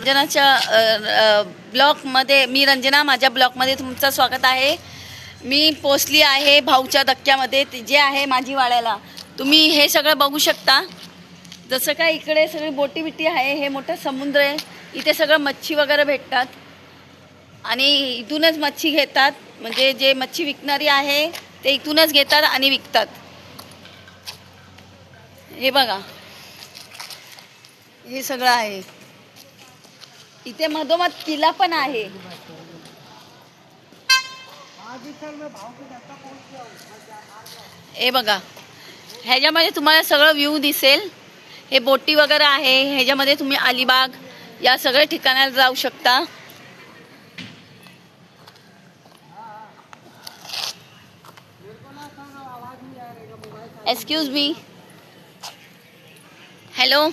रंजनाच्या ब्लॉगमध्ये रंजना माझ्या ब्लॉगमध्ये तुमचं स्वागत आहे। मी पोचली आहे भाऊच्या धक्क्यामध्ये जे आहे माझी वाड्याला। तुम्ही हे सगळं बघू शकता। जसं काय इकडे सगळी बोटी बिटी आहे, हे मोठं समुद्र आहे, इथे सगळं मच्छी वगैरे भेटतात आणि इथूनच मच्छी घेतात। म्हणजे जे मच्छी विकणारी आहे ते इथूनच घेतात आणि विकतात। हे बघा, हे सगळं आहे। इथे मधोमध किल्ला पण आहे। हे बघा, ह्याच्यामध्ये तुम्हाला सगळं व्ह्यू दिसेल। हे बोटी वगैरे आहे, ह्याच्यामध्ये तुम्ही अलिबाग या सगळ्या ठिकाणाला जाऊ शकता। Excuse me, hello.